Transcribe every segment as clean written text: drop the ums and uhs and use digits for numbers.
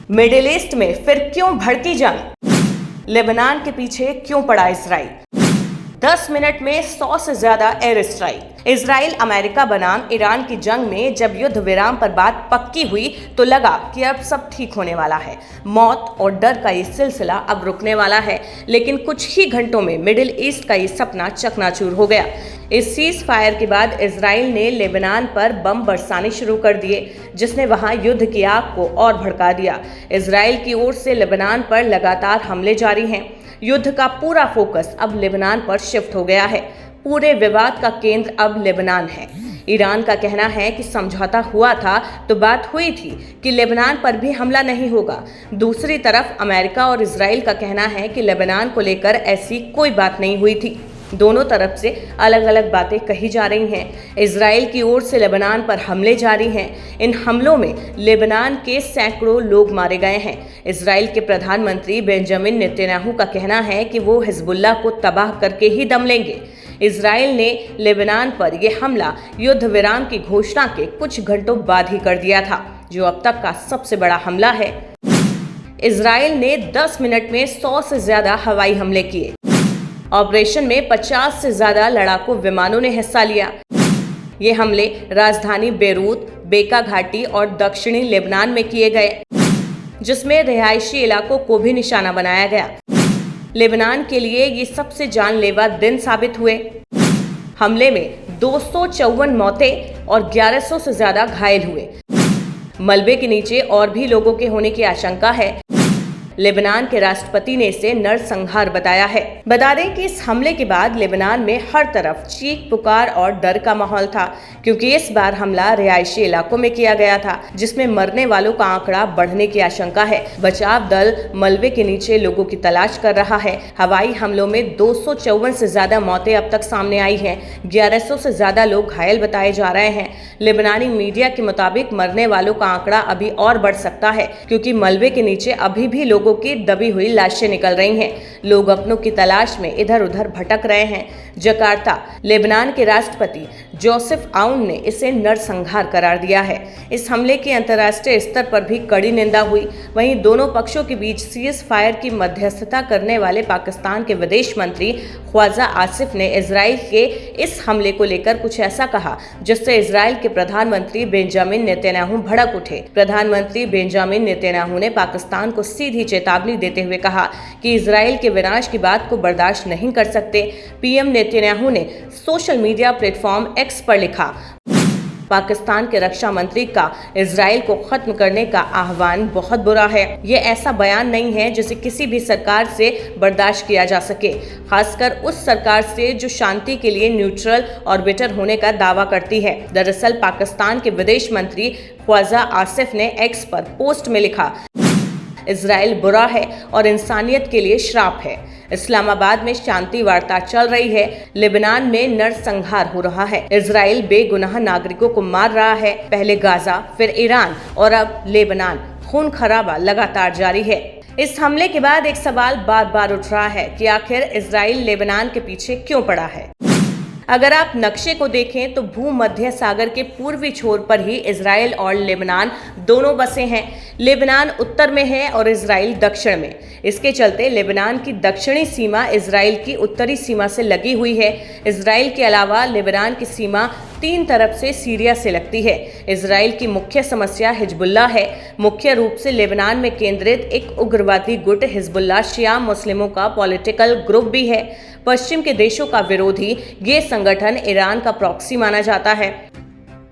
Middle east में फिर क्यों भड़की जंग? लेबनान के पीछे क्यों पड़ा इजराइल? 10 मिनट में 100 से ज्यादा एयर स्ट्राइक। इजराइल अमेरिका बनाम ईरान की जंग में जब युद्ध विराम पर बात पक्की हुई तो लगा कि अब सब ठीक होने वाला है। मौत और डर का ये सिलसिला अब रुकने वाला है, लेकिन कुछ ही घंटों में मिडिल ईस्ट का ये सपना चकनाचूर हो गया। इस सीज फायर के बाद इजराइल ने लेबनान पर बम बरसाने शुरू कर दिए, जिसने वहां युद्ध की आग को और भड़का दिया। इजराइल की ओर से लेबनान पर लगातार हमले जारी हैं। युद्ध का पूरा फोकस अब लेबनान पर शिफ्ट हो गया है। पूरे विवाद का केंद्र अब लेबनान है। ईरान का कहना है कि समझौता हुआ था तो बात हुई थी कि लेबनान पर भी हमला नहीं होगा। दूसरी तरफ अमेरिका और इजराइल का कहना है कि लेबनान को लेकर ऐसी कोई बात नहीं हुई थी। दोनों तरफ से अलग अलग बातें कही जा रही हैं। इजराइल की ओर से लेबनान पर हमले जारी हैं। इन हमलों में लेबनान के सैकड़ों लोग मारे गए हैं। इजराइल के प्रधानमंत्री बेंजामिन नेतन्याहू का कहना है कि वो हिजबुल्लाह को तबाह करके ही दम लेंगे। इजराइल ने लेबनान पर यह हमला युद्ध विराम की घोषणा के कुछ घंटों बाद ही कर दिया था, जो अब तक का सबसे बड़ा हमला है। इजराइल ने 10 मिनट में 100 से ज्यादा हवाई हमले किए। ऑपरेशन में 50 से ज्यादा लड़ाकू विमानों ने हिस्सा लिया। ये हमले राजधानी बेरूत, बेका घाटी और दक्षिणी लेबनान में किए गए, जिसमें रिहायशी इलाकों को भी निशाना बनाया गया। लेबनान के लिए ये सबसे जानलेवा दिन साबित हुए। हमले में 254 मौतें और 1100 से ज्यादा घायल हुए। मलबे के नीचे और भी लोगों के होने की आशंका है। लेबनान के राष्ट्रपति ने इसे नरसंहार बताया है। बता दें कि इस हमले के बाद लेबनान में हर तरफ चीख पुकार और डर का माहौल था, क्योंकि इस बार हमला रिहायशी इलाकों में किया गया था, जिसमें मरने वालों का आंकड़ा बढ़ने की आशंका है। बचाव दल मलबे के नीचे लोगों की तलाश कर रहा है। हवाई हमलों में 254 से ज्यादा मौतें अब तक सामने आई हैं। 1100 से ज्यादा लोग घायल बताए जा रहे हैं। लेबनानी मीडिया के मुताबिक मरने वालों का आंकड़ा अभी और बढ़ सकता है, क्योंकि मलबे के नीचे अभी भी लोगों की दबी हुई लाशें निकल रही हैं। लोग अपनों की तलाश में इधर उधर भटक रहे हैं। जकार्ता, लेबनान के राष्ट्रपति जोसेफ आउन ने इसे नरसंहार करार दिया है। इस हमले की अंतर्राष्ट्रीय स्तर पर भी कड़ी निंदा हुई। वहीं दोनों पक्षों के बीच सीज फायर की मध्यस्थता करने वाले पाकिस्तान के विदेश मंत्री ख्वाजा आसिफ ने इजराइल के इस हमले को लेकर कुछ ऐसा कहा, जिससे इजराइल के प्रधानमंत्री बेंजामिन नेतन्याहू भड़क उठे। प्रधानमंत्री बेंजामिन नेतन्याहू ने पाकिस्तान को सीधी चेतावनी देते हुए कहा कि इजराइल के विनाश की बात को बर्दाश्त नहीं कर सकते। पीएम नेतन्याहू ने सोशल मीडिया प्लेटफॉर्म एक्स पर लिखा, पाकिस्तान के रक्षा मंत्री का इजराइल को खत्म करने का आह्वान बहुत बुरा है। ये ऐसा बयान नहीं है जिसे किसी भी सरकार से बर्दाश्त किया जा सके, खासकर उस सरकार से जो शांति के लिए न्यूट्रल ऑर्बिटर होने का दावा करती है। दरअसल पाकिस्तान के विदेश मंत्री ख्वाजा आसिफ ने एक्स पर पोस्ट में लिखा, इजराइल बुरा है और इंसानियत के लिए श्राप है। इस्लामाबाद में शांति वार्ता चल रही है। लेबनान में नरसंहार हो रहा है। इजराइल बेगुनाह नागरिकों को मार रहा है। पहले गाजा, फिर ईरान और अब लेबनान। खून खराबा लगातार जारी है। इस हमले के बाद एक सवाल बार बार उठ रहा है कि आखिर इजराइल लेबनान के पीछे क्यों पड़ा है। अगर आप नक्शे को देखें तो भूमध्य सागर के पूर्वी छोर पर ही इजराइल और लेबनान दोनों बसे हैं। लेबनान उत्तर में है और इजराइल दक्षिण में। इसके चलते लेबनान की दक्षिणी सीमा इजराइल की उत्तरी सीमा से लगी हुई है। इजराइल के अलावा लेबनान की सीमा 3 तरफ से सीरिया से लगती है। इजराइल की मुख्य समस्या हिजबुल्लाह है। मुख्य रूप से लेबनान में केंद्रित एक उग्रवादी गुट हिजबुल्लाह शिया मुस्लिमों का पॉलिटिकल ग्रुप भी है। पश्चिम के देशों का विरोधी ये संगठन ईरान का प्रॉक्सी माना जाता है।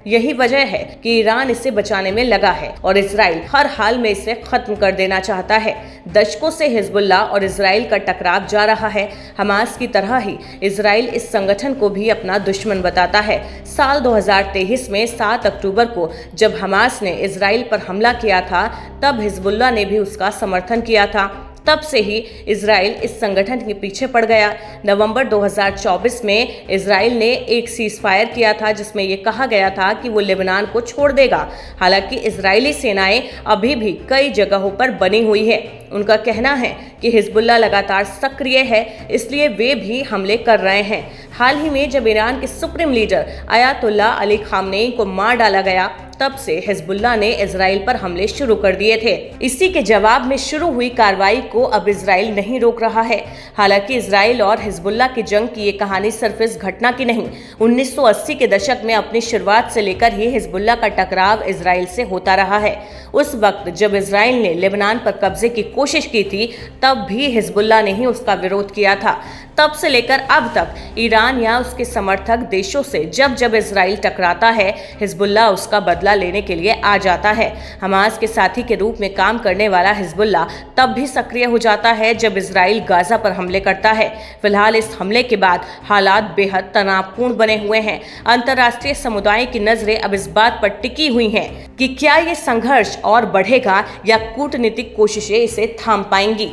यही वजह है कि ईरान इसे बचाने में लगा है और इजराइल हर हाल में इसे खत्म कर देना चाहता है। दशकों से हिजबुल्लाह और इजराइल का टकराव जा रहा है। हमास की तरह ही इजराइल इस संगठन को भी अपना दुश्मन बताता है। साल 2023 में 7 अक्टूबर को जब हमास ने इजराइल पर हमला किया था, तब हिजबुल्लाह ने भी उसका समर्थन किया था। तब से ही इजराइल इस संगठन के पीछे पड़ गया। नवंबर 2024 में इजराइल ने एक सीज फायर किया था, जिसमें यह कहा गया था कि वो लेबनान को छोड़ देगा। हालांकि इजरायली सेनाएं अभी भी कई जगहों पर बनी हुई है। उनका कहना है कि हिजबुल्लाह लगातार सक्रिय है, इसलिए वे भी हमले कर रहे हैं। हाल ही में जब ईरान के supreme leader Ayatollah Ali Khamenei को मार डाला गया, तब से हिजबुल्लाह ने इजराइल पर हमले शुरू कर दिए थे। इसी के जवाब में शुरू हुई कार्रवाई को अब इजराइल नहीं रोक रहा है। हालांकि इजराइल और हिजबुल्लाह की जंग की ये कहानी सिर्फ इस घटना की नहीं, 1980 के दशक में अपनी शुरुआत से लेकर ही हिजबुल्लाह का टकराव इजराइल से होता रहा है। उस वक्त जब इजराइल ने लेबनान पर कब्जे की कोशिश की थी, तब भी हिजबुल्लाह ने ही उसका विरोध किया था। तब से लेकर अब तक ईरान या उसके समर्थक देशों से जब जब इजराइल टकराता है, हिजबुल्लाह उसका बदला लेने के लिए आ जाता है। हमास के साथी के रूप में काम करने वाला हिजबुल्लाह तब भी सक्रिय हो जाता है जब इजराइल गाजा पर हमले करता है। फिलहाल इस हमले के बाद हालात बेहद तनावपूर्ण बने हुए हैं। अंतर्राष्ट्रीय समुदाय की नजरें अब इस बात पर टिकी हुई हैं कि क्या ये संघर्ष और बढ़ेगा या कूटनीतिक कोशिशें इसे थाम पाएंगी।